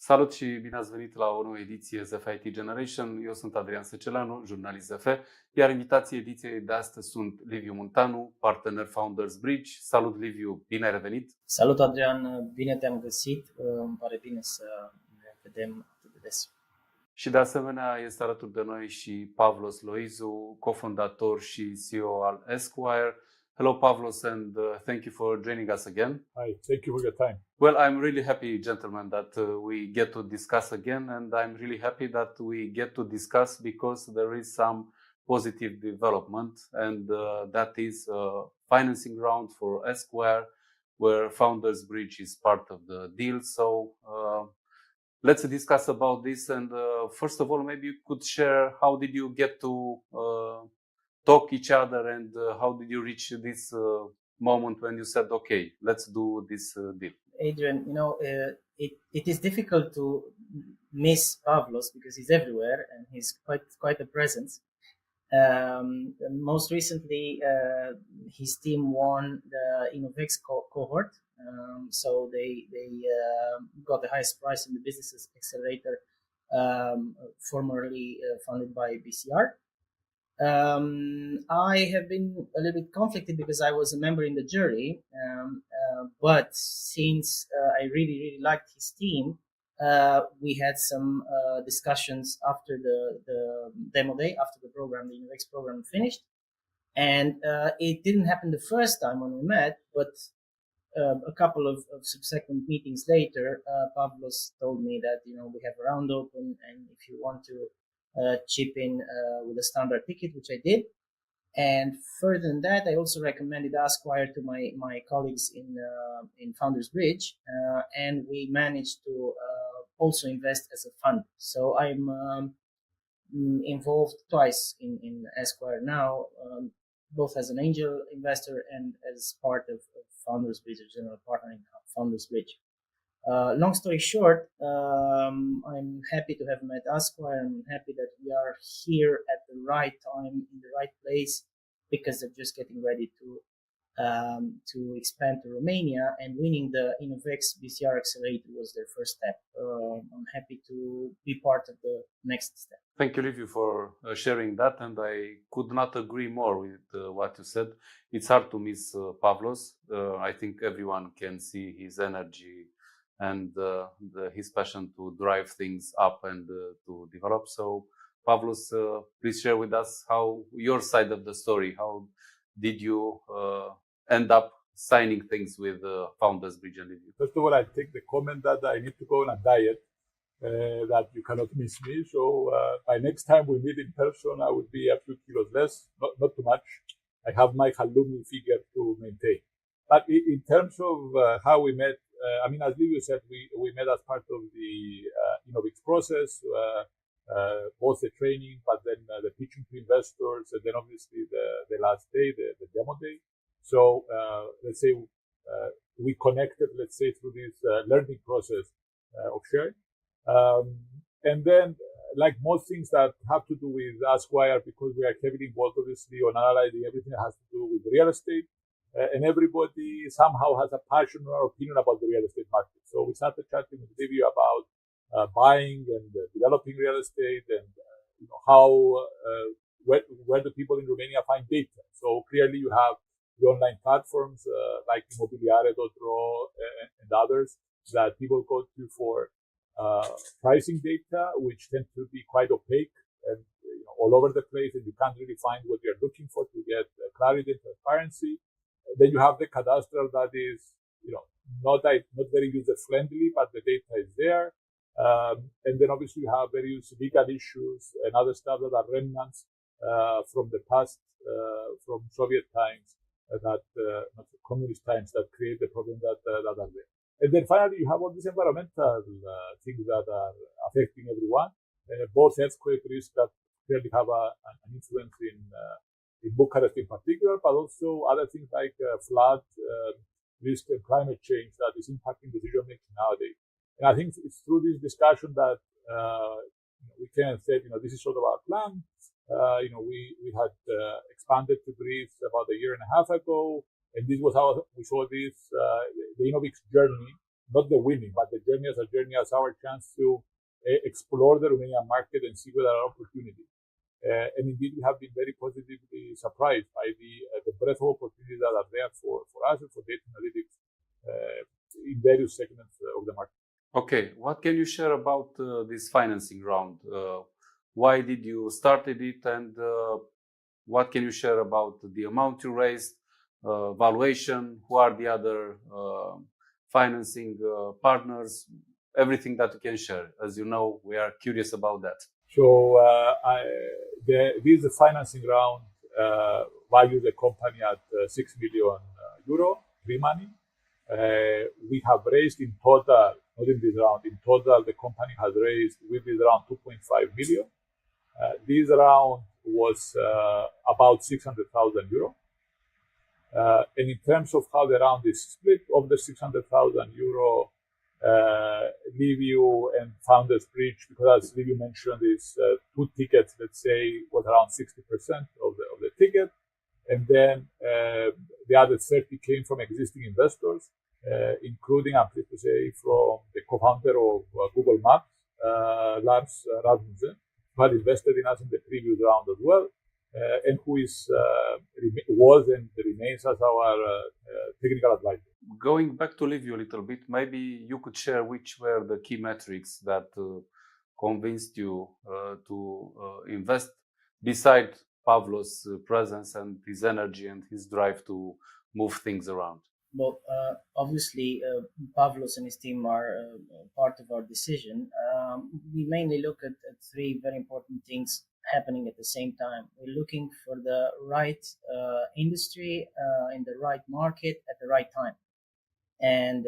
Salut și bine ați venit la o nouă ediție ZF IT Generation. Eu sunt Adrian Săceleanu, jurnalist ZF, iar invitații ediției de astăzi sunt Liviu Munteanu, partener Founders Bridge. Salut Liviu, bine ai revenit! Salut Adrian, bine te-am găsit, îmi pare bine să ne vedem atât de des. Și de asemenea este alături de noi și Pavlos Loizou, cofondator și CEO al Esquire. Hello Pavlos, and thank you for joining us again. Hi, thank you for your time. Well, I'm really happy, gentlemen, that we get to discuss again, and I'm really happy that we get to discuss because there is some positive development, and that is a financing round for Esquire, where Founders Bridge is part of the deal. So let's discuss about this, and first of all, maybe you could share how did you get to talk each other, and how did you reach this moment when you said, okay, let's do this deal? Adrian, it is difficult to miss Pavlos because he's everywhere and he's quite a presence. Most recently, his team won the Innovex cohort, so they got the highest prize in the Business Accelerator, formerly funded by BCR. I have been a little bit conflicted because I was a member in the jury, but since I really liked his team, we had some discussions after the demo day, after the program, the Innovex program finished, and it didn't happen the first time when we met, but a couple of subsequent meetings later, Pavlos told me that we have a round open, and if you want to chip in with a standard ticket, which I did. And further than that, I also recommended Esquire to my colleagues in Founders Bridge, and we managed to also invest as a fund. So I'm involved twice in Esquire now, both as an angel investor and as part of Founders Bridge, a general partner in Founders Bridge. Long story short, I'm happy to have met Esquire. I'm happy that we are here at the right time, in the right place, because they're just getting ready to expand to Romania, and winning the Innovex BCR Accelerator was their first step. I'm happy to be part of the next step. Thank you, Liviu, for sharing that, and I could not agree more with what you said. It's hard to miss Pavlos. I think everyone can see his energy and his passion to drive things up and to develop. So, Pavlos, please share with us how your side of the story. How did you end up signing things with Founders Bridge and Liviu? First of all, I take the comment that I need to go on a diet, that you cannot miss me. So by next time we meet in person, I would be a few kilos less, not too much. I have my halloumi figure to maintain. But in terms of how we met, as Liviu said, we met as part of the Innovex process, both the training, but then the pitching to investors, and then obviously the last day, the demo day. So let's say we connected, through this learning process of sharing. And then, like most things that have to do with Esquire, because we are heavily involved, obviously, on analyzing everything that has to do with real estate, and everybody somehow has a passion or opinion about the real estate market. So we started chatting with Liviu about buying and developing real estate, and where do people in Romania find data. So clearly you have the online platforms like imobiliare.ro and others that people go to for pricing data, which tend to be quite opaque and all over the place, and you can't really find what you're looking for to get clarity and transparency. Then you have the cadastral that is, not very user friendly, but the data is there. And then obviously you have various legal issues and other stuff that are remnants from the past, from Soviet times, not communist times, that create the problem that are there. And then finally you have all these environmental things that are affecting everyone, both earthquake risks that clearly have an influence in Bucharest in particular, but also other things like flood risk and climate change that is impacting decision making nowadays. And I think it's through this discussion that we came and said, this is sort of our plan. We had expanded to Greece about a year and a half ago, and this was how we saw this the Innovex journey not the winning, but the journey as our chance to explore the Romanian market and see where there are opportunities. And indeed, we have been very positively surprised by the breadth of opportunities that are there for us and for data analytics in various segments of the market. Okay, what can you share about this financing round? Why did you started it, and what can you share about the amount you raised, valuation, who are the other financing partners, everything that you can share? As you know, we are curious about that. So this financing round values the company at 6 million euro pre-money. We have raised in total, not in this round, in total the company has raised with this round 2.5 million. This round was about 600,000 euro. And in terms of how the round is split, of the 600,000 euro, Liviu and founders bridge, because as Liviu mentioned, is 2 tickets, let's say, was around 60% of the ticket. And then the other 30 came from existing investors, including, I'm pleased to say, from the co-founder of Google Maps, Lars Rasmussen, who had invested in us in the previous round as well, and who was and remains as our technical advisor. Going back to Liviu a little bit, maybe you could share which were the key metrics that convinced you to invest, beside Pavlos' presence and his energy and his drive to move things around. Well, obviously, Pavlos and his team are part of our decision. We mainly look at 3 very important things happening at the same time. We're looking for the right industry in the right market at the right time, and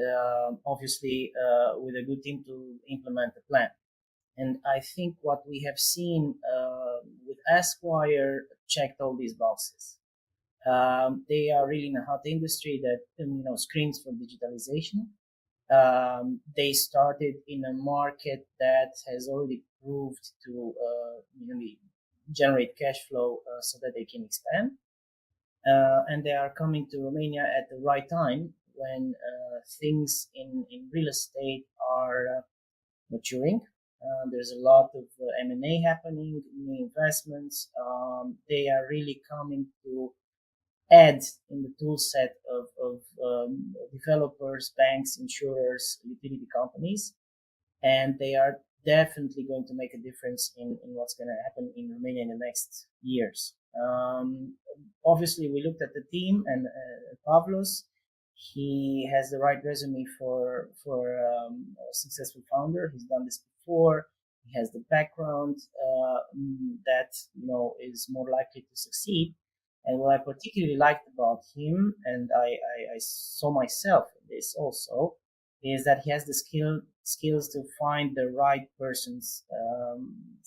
obviously with a good team to implement the plan. And I think what we have seen with Esquire checked all these boxes. They are really in a hot industry that screams for digitalization. They started in a market that has already proved to generate cash flow so that they can expand. And they are coming to Romania at the right time when things in real estate are maturing. There's a lot of M&A happening, new investments. They are really coming to add in the tool set of developers, banks, insurers, utility companies, and they are definitely going to make a difference in what's going to happen in Romania in the next years. Obviously, we looked at the team and Pavlos. He has the right resume for a successful founder. He's done this before. He has the background that is more likely to succeed. And what I particularly liked about him, and I saw myself in this also, is that he has the skills to find the right persons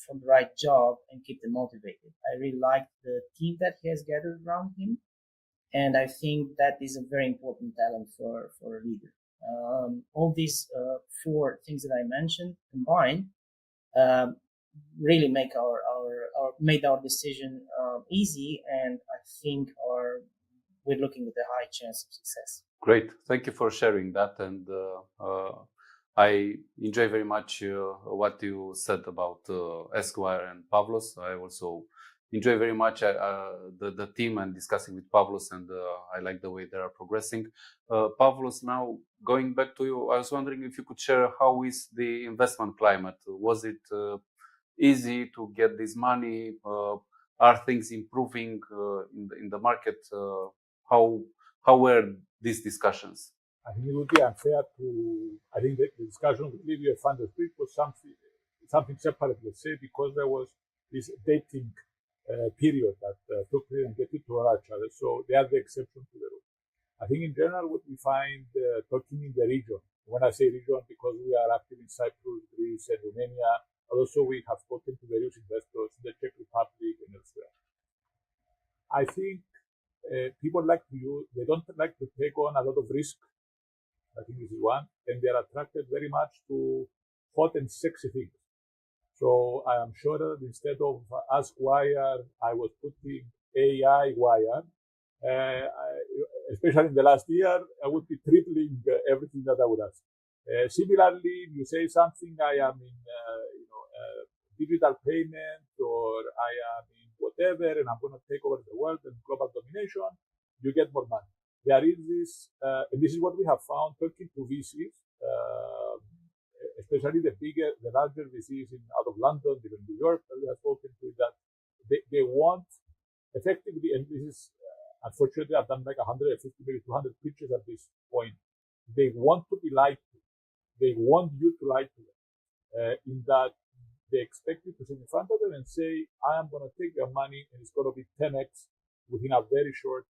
for the right job and keep them motivated. I really like the team that he has gathered around him, and I think that is a very important talent for a leader. All these 4 things that I mentioned combined really made our decision easy, and I think we're looking at a high chance of success. Great, thank you for sharing that, and I enjoy very much what you said about Esquire and Pavlos. I also enjoy very much the team and discussing with Pavlos, and I like the way they are progressing. Pavlos, now going back to you, I was wondering if you could share how is the investment climate? Was it easy to get this money? Are things improving in the market? How were these discussions? I think it would be unfair I think the discussion with Liviu and Founders Bridge was something separate, let's say, because there was this dating period that took place and getting to know each other. So they are the exception to the rule. I think in general, what we find talking in the region, when I say region, because we are active in Cyprus, Greece, and Romania, but also we have spoken to various investors in the Czech Republic and elsewhere. I think people they don't like to take on a lot of risk. I think this is one, and they are attracted very much to hot and sexy things. So I am sure that instead of Ask Wire, I was putting AI Wire. Especially in the last year, I would be tripling everything that I would ask. Similarly, you say something, I am in digital payment, or I am in whatever, and I'm going to take over the world and global domination, you get more money. There is this, and this is what we have found talking to VCs, especially the larger VCs out of London, even New York, that we have spoken to, that they want effectively, and this is, unfortunately, I've done like 150, maybe 200 pitches at this point. They want to be lied to. They want you to lie to them, in that they expect you to sit in front of them and say, I am going to take your money and it's going to be 10x within a very short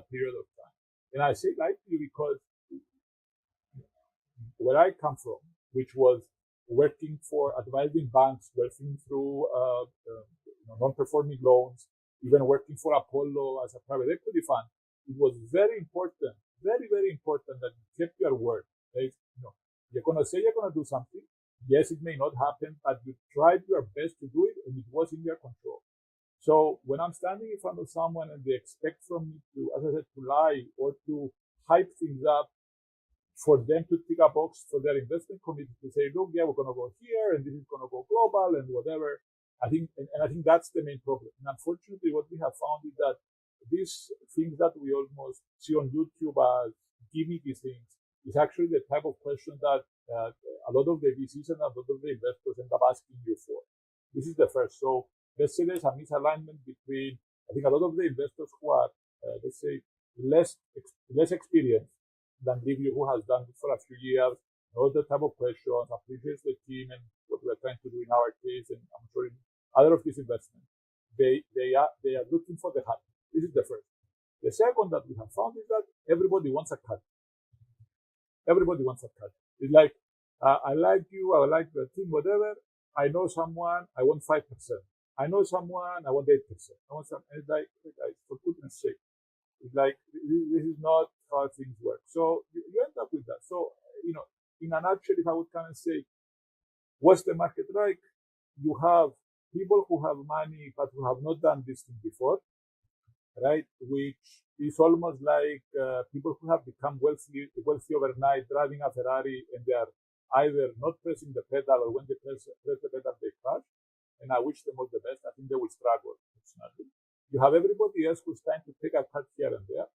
period of time. And I say lie to you because where I come from, which was working for advising banks, working through non-performing loans, even working for Apollo as a private equity fund, it was very important, very, very important that you kept your word. Right? You're going to say you're going to do something. Yes, it may not happen, but you tried your best to do it, and it was in your control. So when I'm standing in front of someone and they expect from me to, as I said, to lie or to hype things up for them to tick a box for their investment committee to say, look, yeah, we're going to go here and this is going to go global and whatever. I think that's the main problem. And unfortunately, what we have found is that these things that we almost see on YouTube as gimmicky things is actually the type of question that a lot of the VCs and a lot of the investors end up asking you for. This is the first. So let's say there's a misalignment between, I think a lot of the investors who are, let's say, less experienced than Liviu, who has done it for a few years, know the type of questions, appreciates the team and what we're trying to do in our case, and I'm sure in other of these investments. They are looking for the hype. This is the first. The second that we have found is that everybody wants a cut. Everybody wants a cut. It's like, I like you, I like the team, whatever. I know someone, I want 5%. I know someone, I want 8%. I want some, and it's like, for goodness sake, it's like, this is not how things work. So you end up with that. So, in a nutshell, if I would come and say, what's the market like? You have people who have money, but who have not done this thing before, right? Which is almost like people who have become wealthy overnight, driving a Ferrari, and they are either not pressing the pedal, or when they press the pedal, they crash. And I wish them all the best. I think they will struggle, unfortunately. You have everybody else who's trying to take a cut here and there.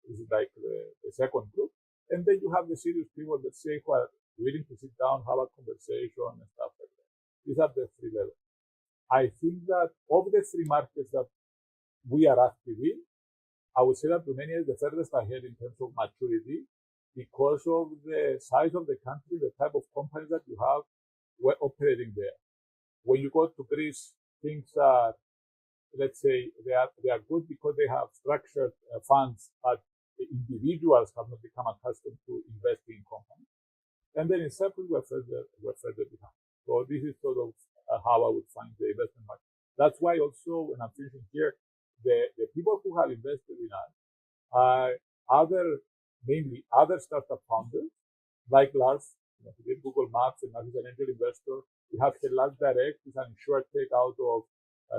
This is like the second group. And then you have the serious people that say, who are willing to sit down, have a conversation and stuff like that. These are the three levels. I think that of the three markets that we are active in, I would say that Romania is the furthest ahead in terms of maturity because of the size of the country, the type of companies that you have operating there. When you go to Greece, things are, let's say, they are good because they have structured funds, but the individuals have not become accustomed to investing in companies. And then in Cyprus, we're further behind. So this is sort of how I would find the investment market. That's why also, when I'm finishing here, the people who have invested in us are mainly other startup founders, like Lars, who did Google Maps and now he's an angel investor. We have Hellas Direct, who's an insurtech out of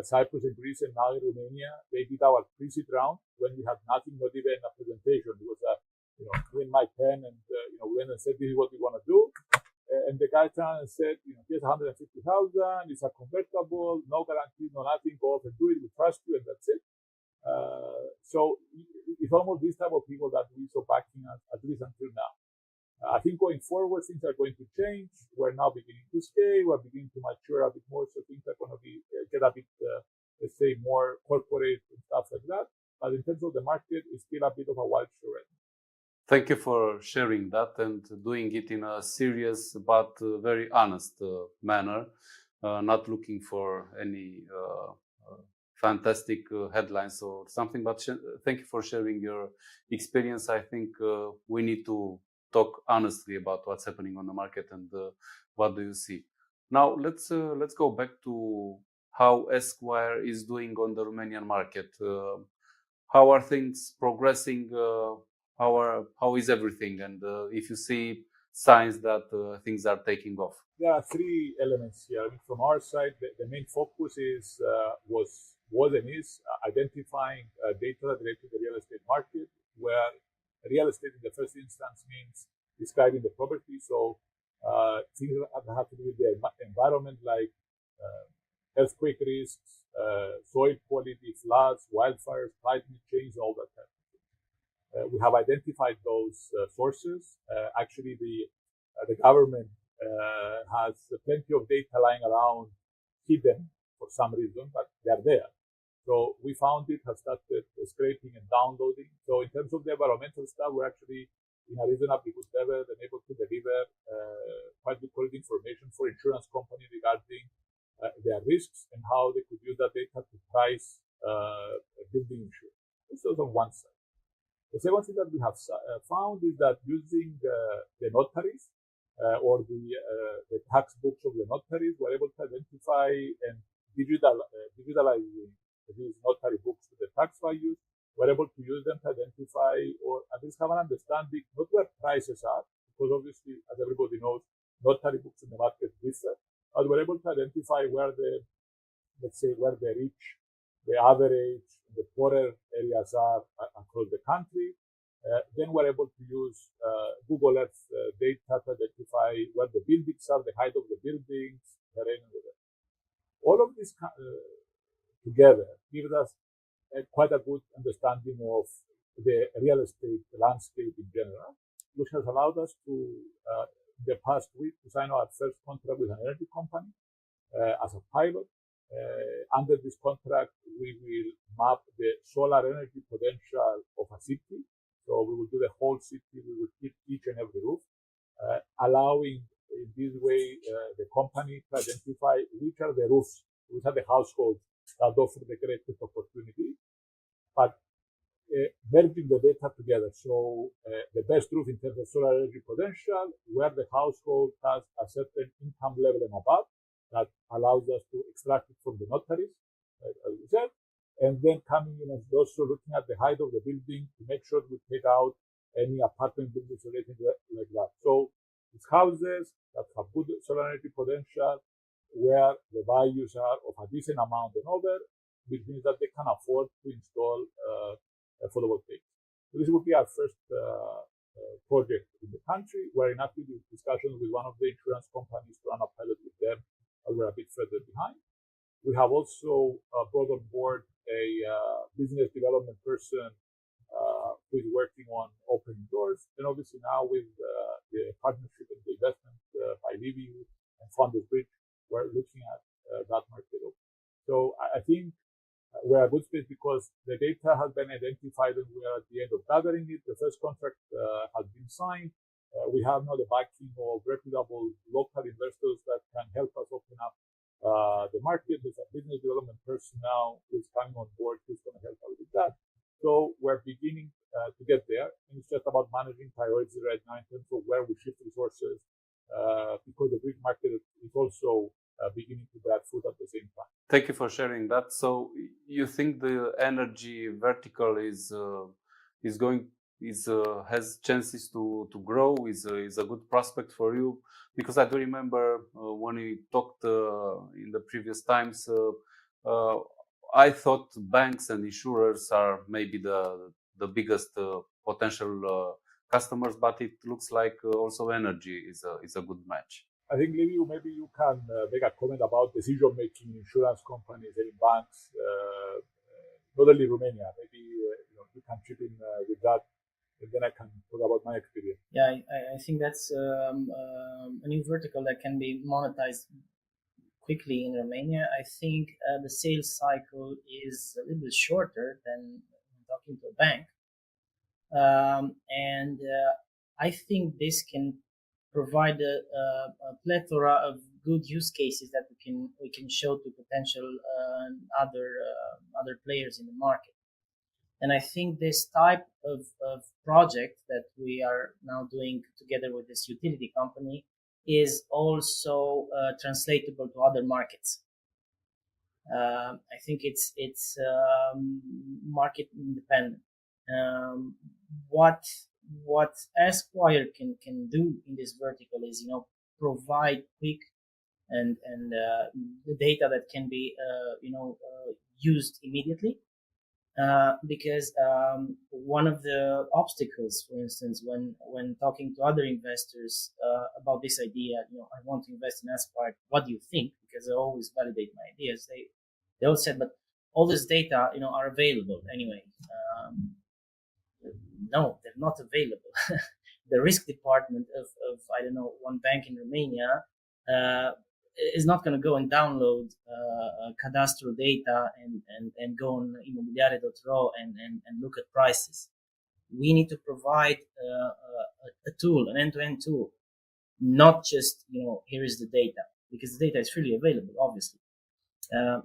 Cyprus and Greece and now in Romania. They did our pre-seed round when we had nothing, not even a presentation. It was me and my pen, and we went and said, this is what we want to do. And the guy turned and said, here's 150,000, it's a convertible, no guarantee, no nothing, go off and do it, we trust you, and that's it. So it's almost this type of people that we saw backing us, at least until now. I think going forward, things are going to change. We're now beginning to scale, we're beginning to mature a bit more, so things are going to get a bit, let's say, more corporate and stuff like that. But in terms of the market, it's still a bit of a wild show right now. Thank you for sharing that and doing it in a serious but very honest manner, not looking for any fantastic headlines or something, but thank you for sharing your experience. I think we need to talk honestly about what's happening on the market and what do you see. Now let's go back to how Esquire is doing on the Romanian market. How are things progressing? How is everything? And if you see signs that things are taking off? There are three elements here. I mean, from our side, the main focus was and is identifying data related to the real estate market, where real estate in the first instance means describing the property. So things that have to do with the environment, like earthquake risks, soil quality, floods, wildfires, climate change, all that kind of thing. We have identified those sources. Actually, the government has plenty of data lying around, hidden for some reason, but they're there. So we found it, have started scraping and downloading. So in terms of the environmental stuff, we're actually in a reasonably good level and able to deliver quite good quality information for insurance companies regarding their risks and how they could use that data to price building insurance. This is on one side. The second thing that we have found is that using the notaries or the tax books of the notaries, we're able to identify and digitalize these notary books to the tax values. We're able to use them to identify or at least have an understanding not where prices are, because obviously, as everybody knows, notary books in the market differ, but we're able to identify where where the rich, the average, the poorer areas are across the country. Then we're able to use Google Earth data to identify where the buildings are, the height of the buildings, terrain, and whatever. All of this together gives us quite a good understanding of the real estate landscape in general, which has allowed us to, the past week, to sign our first contract with an energy company as a pilot. Under this contract, we will map the solar energy potential of a city. So we will do the whole city. We will keep each and every roof, allowing in this way the company to identify which are the roofs, which are the households that offer the greatest opportunity, but merging the data together. So the best roof in terms of solar energy potential, where the household has a certain income level and above, that allows us to extract it from the notaries, as we said, and then coming in and also looking at the height of the building to make sure we take out any apartment buildings or anything like that. So it's houses that have good solar energy potential, where the values are of a decent amount and over, which means that they can afford to install photovoltaics. So this would be our first project in the country. We're in active discussions with one of the insurance companies to run a pilot with them, and we're a bit further behind. We have also brought on board a business development person who is working on opening doors. And obviously now with the partnership and the investment by Liviu and Funders Bridge, we're looking at that market. So I think we're a good space because the data has been identified and we are at the end of gathering it. The first contract has been signed. We have now the backing of reputable local investors that can help us open up the market. There's a business development person now who's coming on board who's going to help us with that. So we're beginning to get there. And it's just about managing priorities right now in terms of where we shift resources because the Greek market is also beginning to bear fruit at the same time. Thank you for sharing that. So you think the energy vertical has chances to grow, is a good prospect for you? Because I do remember when we talked in the previous times, I thought banks and insurers are maybe the biggest potential customers, but it looks like also energy is a good match. I think, Liviu, maybe you can make a comment about decision-making in insurance companies and in banks, not only Romania. Maybe you can chip in with that, and then I can talk about my experience. Yeah, I think that's a new vertical that can be monetized quickly in Romania. I think the sales cycle is a little bit shorter than talking to a bank, and I think this can provide a plethora of good use cases that we can show to potential other players in the market. And I think this type of project that we are now doing together with this utility company is also translatable to other markets. I think it's market independent. What Esquire can do in this vertical is, provide quick and the data that can be used immediately, because one of the obstacles, for instance, when talking to other investors about this idea, I want to invest in Aspire. What do you think? Because I always validate my ideas. They all said, but all this data, are available anyway. No, they're not available. The risk department of I don't know, one bank in Romania is not going to go and download cadastral data and go on imobiliare.ro and look at prices. We need to provide a tool, an end-to-end tool, not just, here is the data, because the data is freely available, obviously.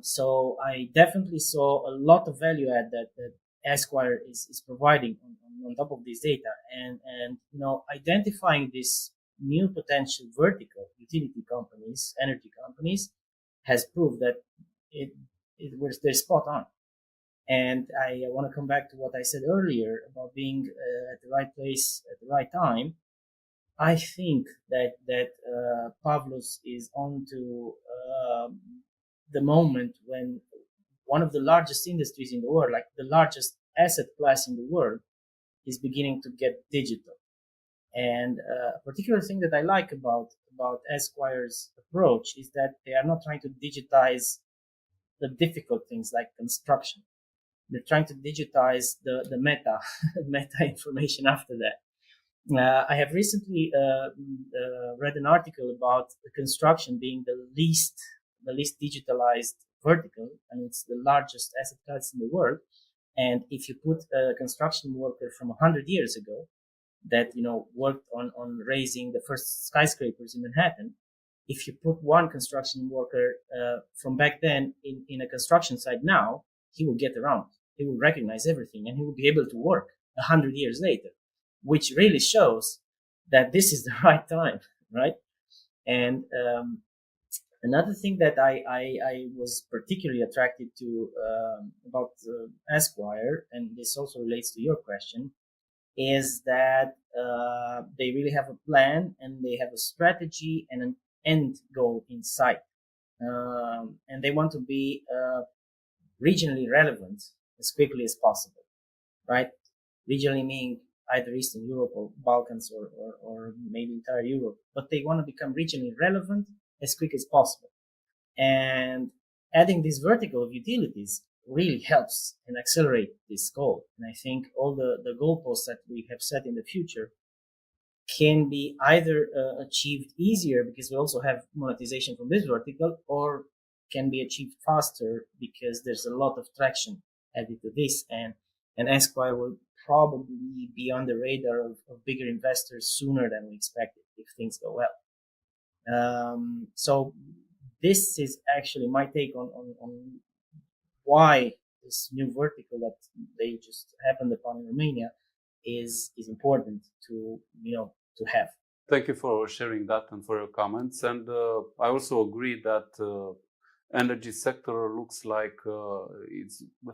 So I definitely saw a lot of value add that Esquire is providing on top of this data, and identifying this new potential vertical, utility companies, energy companies, has proved that they're spot on. And I want to come back to what I said earlier about being at the right place at the right time. I think that Pavlos is on to the moment when one of the largest industries in the world, like the largest asset class in the world, is beginning to get digital. And a particular thing that I like about Esquire's approach is that they are not trying to digitize the difficult things like construction. They're trying to digitize the meta information after that. I have recently read an article about the construction being the least digitalized vertical, and it's the largest asset class in the world. And if you put a construction worker from 100 years ago that worked on raising the first skyscrapers in Manhattan, if you put one construction worker from back then in a construction site now, he will get around. He will recognize everything, and he will be able to work 100 years later, which really shows that this is the right time, right? And another thing that I was particularly attracted to about Esquire, and this also relates to your question, is that they really have a plan and they have a strategy and an end goal in sight. And they want to be regionally relevant as quickly as possible, right? Regionally meaning either Eastern Europe or Balkans or maybe entire Europe, but they want to become regionally relevant as quick as possible. And adding this vertical of utilities really helps and accelerate this goal. And I think all the goalposts that we have set in the future can be either achieved easier because we also have monetization from this vertical, or can be achieved faster because there's a lot of traction added to this. And Esquire will probably be on the radar of bigger investors sooner than we expected if things go well. So this is actually my take on why this new vertical that they just happened upon in Romania is important to have. Thank you for sharing that and for your comments. And I also agree that energy sector looks like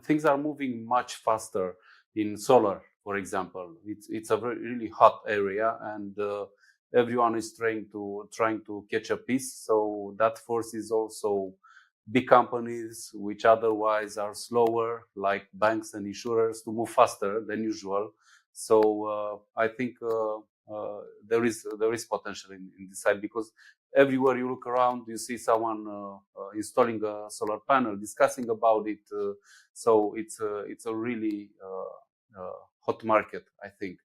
things are moving much faster in solar, for example. It's a really hot area, and everyone is trying to catch a piece. So that forces also big companies, which otherwise are slower, like banks and insurers, to move faster than usual. So I think there is potential in this side, because everywhere you look around, you see someone installing a solar panel, discussing about it. So it's a really hot market, I think.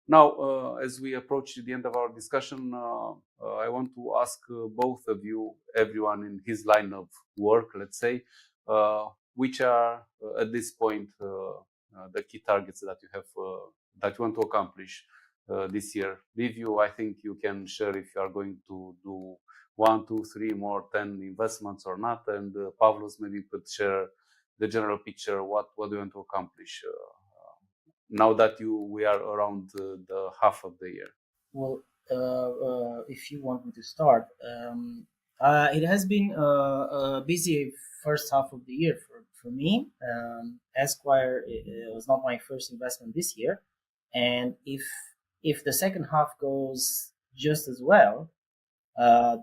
Now, as we approach the end of our discussion, I want to ask both of you, everyone in his line of work, let's say, which are at this point the key targets that you have that you want to accomplish this year. Liviu, I think you can share if you are going to do 1, 2, 3 more 10 investments or not, and Pavlos maybe could share the general picture. What do you want to accomplish now that we are around the half of the year? Well, if you want me to start, it has been a busy first half of the year for me. Esquire was not my first investment this year, and if the second half goes just as well,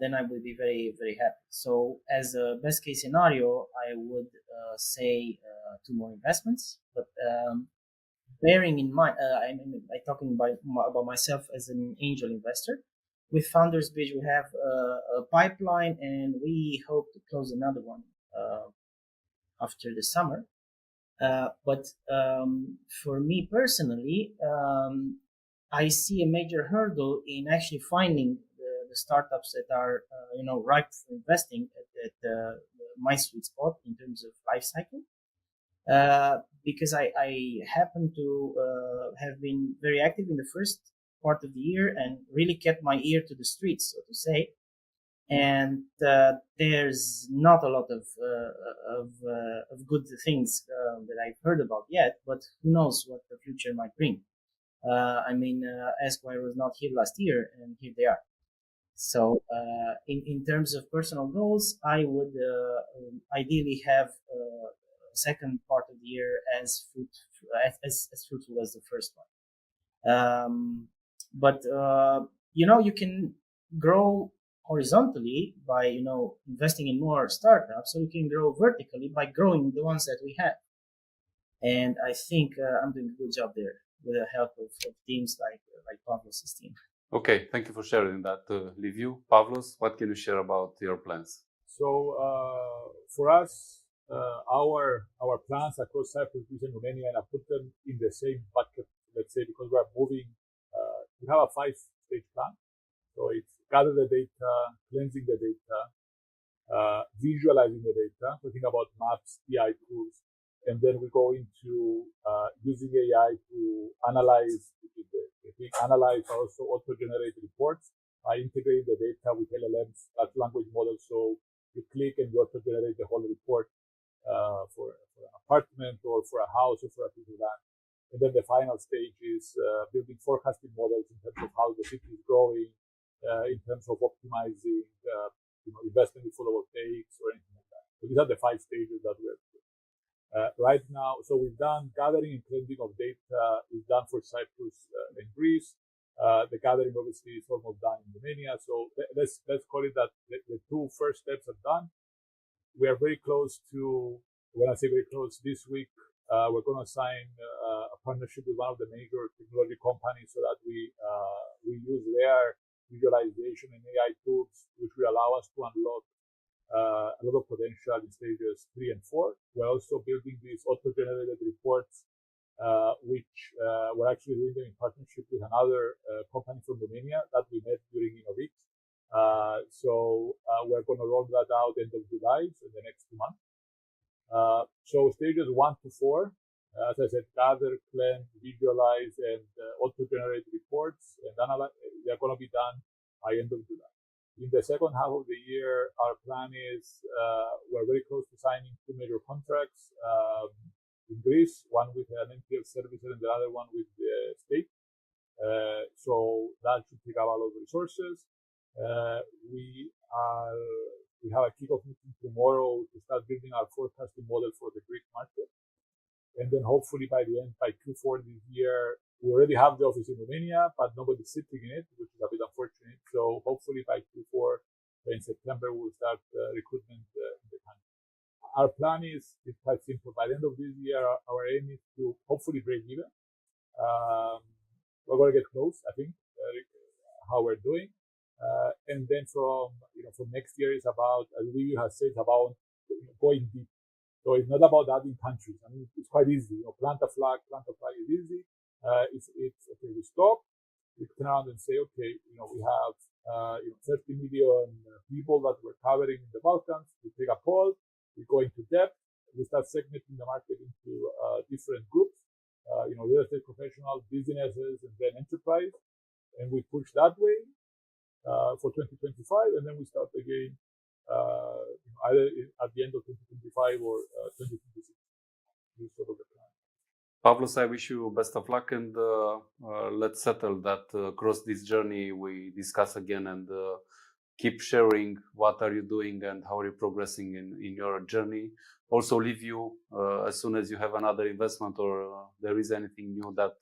then I would be very, very happy. So as a best case scenario, I would say 2 more investments, but bearing in mind, I'm talking about myself as an angel investor. With Founders Bridge, we have a pipeline, and we hope to close another one after the summer. But for me personally, I see a major hurdle in actually finding the startups that are ripe for investing at my sweet spot in terms of life cycle. Because I happen to have been very active in the first part of the year and really kept my ear to the streets, so to say. And there's not a lot of good things that I've heard about yet, but who knows what the future might bring. Esquire was not here last year, and here they are. So in terms of personal goals, I would ideally have second part of the year as fruitful as the first one. But you can grow horizontally by investing in more startups, so you can grow vertically by growing the ones that we have. And I think I'm doing a good job there with the help of teams like Pavlos' team. Okay, thank you for sharing that, Liviu. Pavlos, what can you share about your plans? So for us, our plans across Cyprus, Greece, and Romania, and I put them in the same bucket, let's say, because we are moving. We have a 5-stage plan. So it's gather the data, cleansing the data, visualizing the data, talking about maps, AI tools, and then we go into using AI to analyze, analyze also auto-generate reports by integrating the data with LLMs, large language models. So you click and you auto-generate the whole report for an apartment or for a house or for a piece of land. And then the final stage is building forecasting models in terms of how the city is growing, in terms of optimizing, investment in photovoltaics or anything like that. So these are the 5 stages that we're doing. Right now, so we've done gathering and cleansing of data is done for Cyprus and Greece. The gathering obviously is almost done in Romania. So let's call it that the 2 first steps are done. We are very close to, when I say very close, this week, we're going to sign a partnership with one of the major technology companies so that we use their visualization and AI tools, which will allow us to unlock a lot of potential in stages 3 and 4. We're also building these auto-generated reports, which we're actually doing them in partnership with another company from Romania that we met during Innovate. So we're going to roll that out end of July, so in the next 2 months. So stages 1 to 4, as I said, gather, cleanse, visualize, and auto-generate reports and analyze. They're going to be done by end of July. In the second half of the year, our plan is we're very close to signing 2 major contracts in Greece, one with an NPL servicer and the other one with the state. So that should take up a lot of resources. We have a kickoff meeting tomorrow to start building our forecasting model for the Greek market. And then hopefully by Q4 this year, we already have the office in Romania, but nobody's sitting in it, which is a bit unfortunate. So hopefully by Q4, in September, we'll start recruitment in the country. Our plan is quite simple. By the end of this year, our aim is to hopefully break even. We're going to get close, I think, how we're doing. And then from next year is about, as Liviu has said, about going deep. So it's not about adding countries. I mean, it's quite easy. Plant a flag is easy. It's okay. We stop. We turn around and say, okay, we have 30 million people that we're covering in the Balkans. We take a poll. We go into depth. We start segmenting the market into different groups. Real estate professionals, businesses, and then enterprise. And we push that way for 2025, and then we start again either at the end of 2025 or 2026. This sort of the plan. Pavlos, I wish you best of luck, and let's settle that across this journey we discuss again and keep sharing what are you doing and how are you progressing in your journey. Also, Liviu, as soon as you have another investment or there is anything new that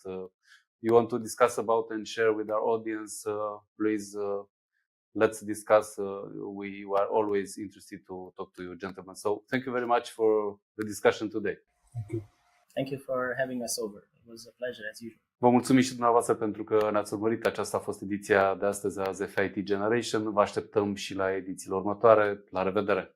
you want to discuss about and share with our audience, please let's discuss. We are always interested to talk to you, gentlemen. So thank you very much for the discussion today. Thank you. Thank you for having us over. It was a pleasure as usual. Vă mulțumim și dumneavoastră pentru că ne-ați urmărit. Aceasta a fost ediția de astăzi a ZFIT Generation. Vă așteptăm și la edițiile următoare. La revedere!